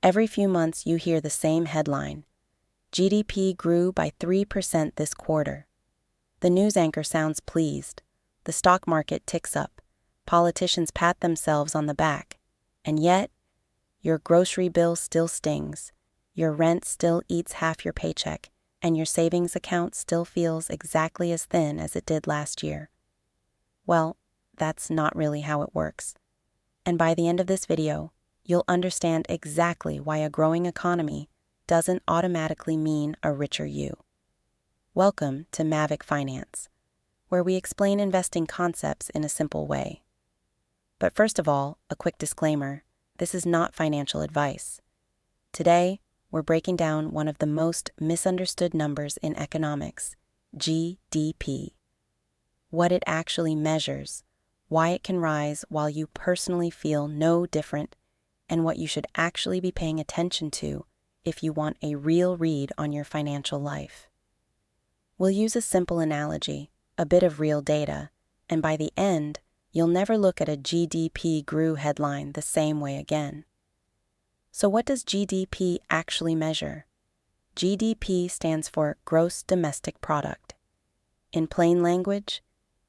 Every few months you hear the same headline: GDP grew by 3% this quarter. The news anchor sounds pleased. The stock market ticks up. Politicians pat themselves on the back. And yet, your grocery bill still stings. Your rent still eats half your paycheck, and your savings account still feels exactly as thin as it did last year. Well, that's not really how it works. And by the end of this video, you'll understand exactly why a growing economy doesn't automatically mean a richer you. Welcome to Mavic Finance, where we explain investing concepts in a simple way. But first of all, a quick disclaimer: this is not financial advice. Today, we're breaking down one of the most misunderstood numbers in economics, GDP. What it actually measures, why it can rise while you personally feel no different, and what you should actually be paying attention to if you want a real read on your financial life. We'll use a simple analogy, a bit of real data, and by the end, you'll never look at a GDP grew headline the same way again. So what does GDP actually measure? GDP stands for Gross Domestic Product. In plain language,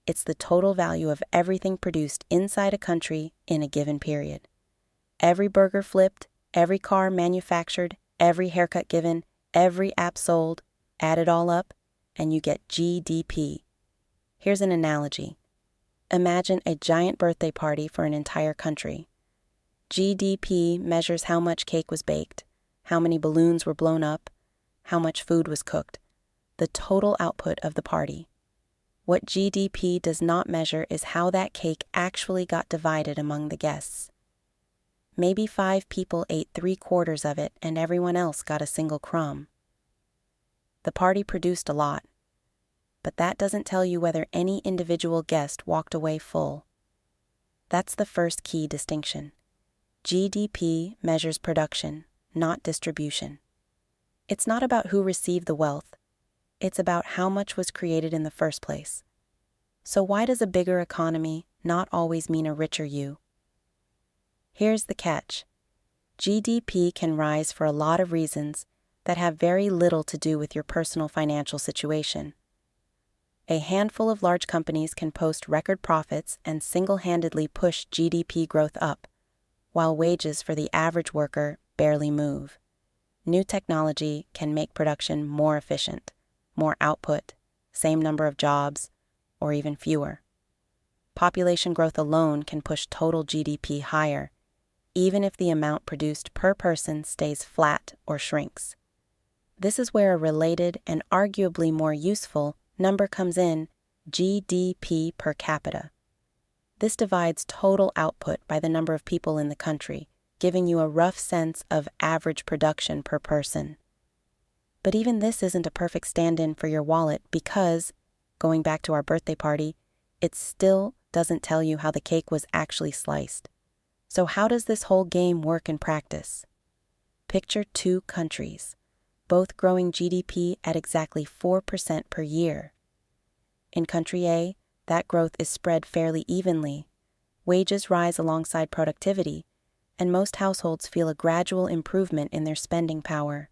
it's the total value of everything produced inside a country in a given period. Every burger flipped, every car manufactured, every haircut given, every app sold, add it all up, and you get GDP. Here's an analogy. Imagine a giant birthday party for an entire country. GDP measures how much cake was baked, how many balloons were blown up, how much food was cooked, the total output of the party. What GDP does not measure is how that cake actually got divided among the guests. Maybe 5 people ate 3/4 of it and everyone else got a single crumb. The party produced a lot, but that doesn't tell you whether any individual guest walked away full. That's the first key distinction. GDP measures production, not distribution. It's not about who received the wealth. It's about how much was created in the first place. So why does a bigger economy not always mean a richer you? Here's the catch. GDP can rise for a lot of reasons that have very little to do with your personal financial situation. A handful of large companies can post record profits and single-handedly push GDP growth up, while wages for the average worker barely move. New technology can make production more efficient, more output, same number of jobs, or even fewer. Population growth alone can push total GDP higher, even if the amount produced per person stays flat or shrinks. This is where a related and arguably more useful number comes in: GDP per capita. This divides total output by the number of people in the country, giving you a rough sense of average production per person. But even this isn't a perfect stand-in for your wallet because, going back to our birthday party, it still doesn't tell you how the cake was actually sliced. So how does this whole game work in practice? Picture 2 countries, both growing GDP at exactly 4% per year. In country A, that growth is spread fairly evenly. Wages rise alongside productivity, and most households feel a gradual improvement in their spending power.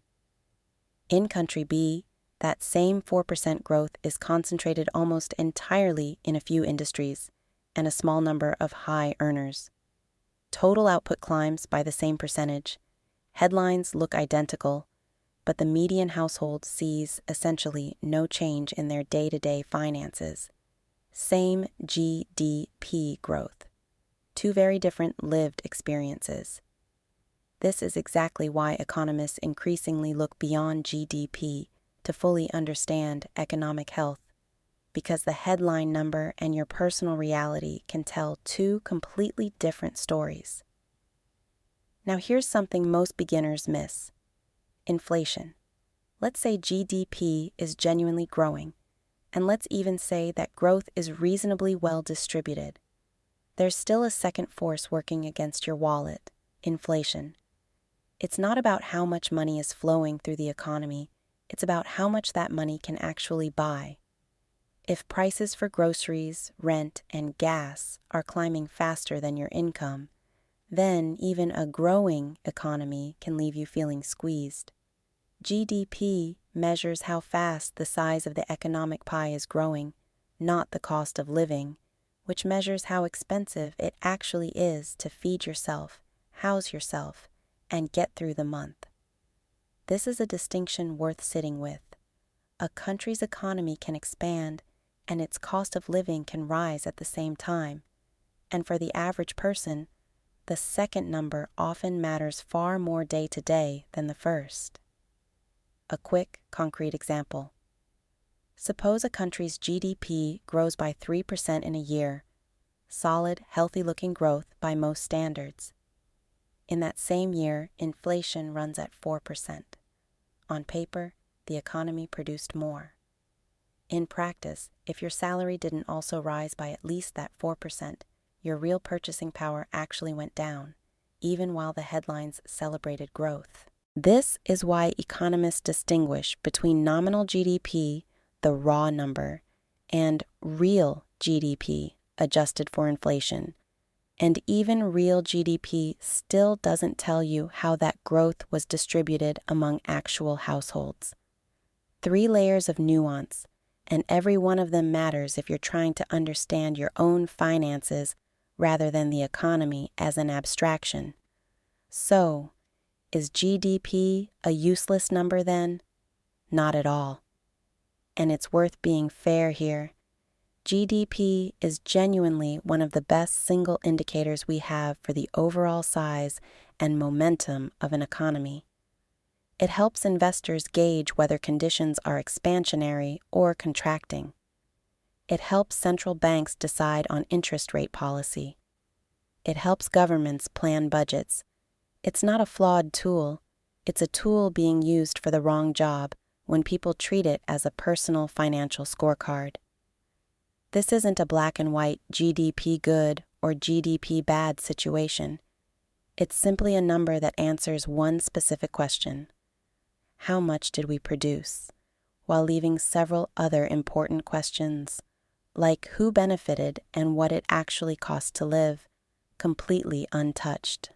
In country B, that same 4% growth is concentrated almost entirely in a few industries and a small number of high earners. Total output climbs by the same percentage. Headlines look identical, but the median household sees essentially no change in their day-to-day finances. Same GDP growth. 2 very different lived experiences. This is exactly why economists increasingly look beyond GDP to fully understand economic health, because the headline number and your personal reality can tell 2 completely different stories. Now here's something most beginners miss. Inflation. Let's say GDP is genuinely growing, and let's even say that growth is reasonably well distributed. There's still a second force working against your wallet: inflation. It's not about how much money is flowing through the economy, it's about how much that money can actually buy. If prices for groceries, rent, and gas are climbing faster than your income, Then, even a growing economy can leave you feeling squeezed. GDP measures how fast the size of the economic pie is growing, not the cost of living, which measures how expensive it actually is to feed yourself, house yourself, and get through the month. This is a distinction worth sitting with. A country's economy can expand, and its cost of living can rise at the same time. And for the average person, the second number often matters far more day to day than the first. A quick, concrete example. Suppose a country's GDP grows by 3% in a year, solid, healthy-looking growth by most standards. In that same year, inflation runs at 4%. On paper, the economy produced more. In practice, if your salary didn't also rise by at least that 4%, your real purchasing power actually went down, even while the headlines celebrated growth. This is why economists distinguish between nominal GDP, the raw number, and real GDP, adjusted for inflation. And even real GDP still doesn't tell you how that growth was distributed among actual households. 3 layers of nuance, and every one of them matters if you're trying to understand your own finances rather than the economy as an abstraction. So, is GDP a useless number then? Not at all. And it's worth being fair here. GDP is genuinely one of the best single indicators we have for the overall size and momentum of an economy. It helps investors gauge whether conditions are expansionary or contracting. It helps central banks decide on interest rate policy. It helps governments plan budgets. It's not a flawed tool. It's a tool being used for the wrong job when people treat it as a personal financial scorecard. This isn't a black and white GDP good or GDP bad situation. It's simply a number that answers one specific question. How much did we produce? While leaving several other important questions, like who benefited and what it actually cost to live, completely untouched.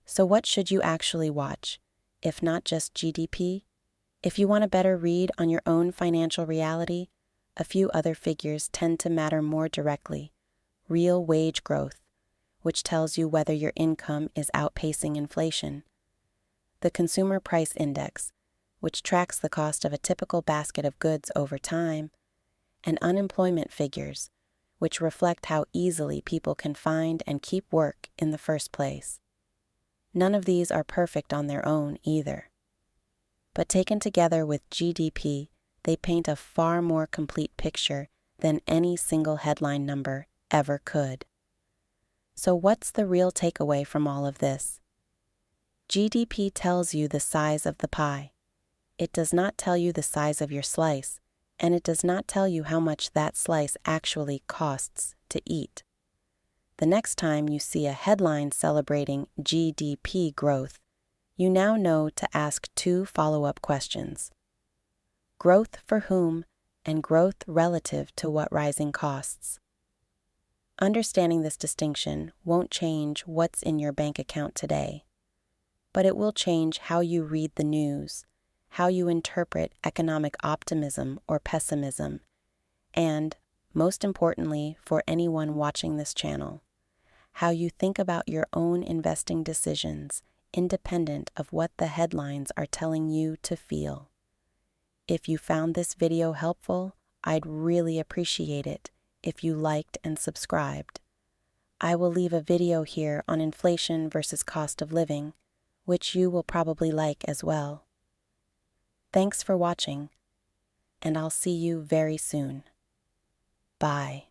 So what should you actually watch, if not just GDP? If you want a better read on your own financial reality, a few other figures tend to matter more directly. Real wage growth, which tells you whether your income is outpacing inflation. The Consumer Price Index, which tracks the cost of a typical basket of goods over time. And unemployment figures, which reflect how easily people can find and keep work in the first place. None of these are perfect on their own either. But taken together with GDP, they paint a far more complete picture than any single headline number ever could. So what's the real takeaway from all of this? GDP tells you the size of the pie. It does not tell you the size of your slice, and it does not tell you how much that slice actually costs to eat. The next time you see a headline celebrating GDP growth, you now know to ask 2 follow-up questions. Growth for whom, and growth relative to what rising costs? Understanding this distinction won't change what's in your bank account today, but it will change how you read the news, how you interpret economic optimism or pessimism, and, most importantly for anyone watching this channel, how you think about your own investing decisions independent of what the headlines are telling you to feel. If you found this video helpful, I'd really appreciate it if you liked and subscribed. I will leave a video here on inflation versus cost of living, which you will probably like as well. Thanks for watching, and I'll see you very soon. Bye.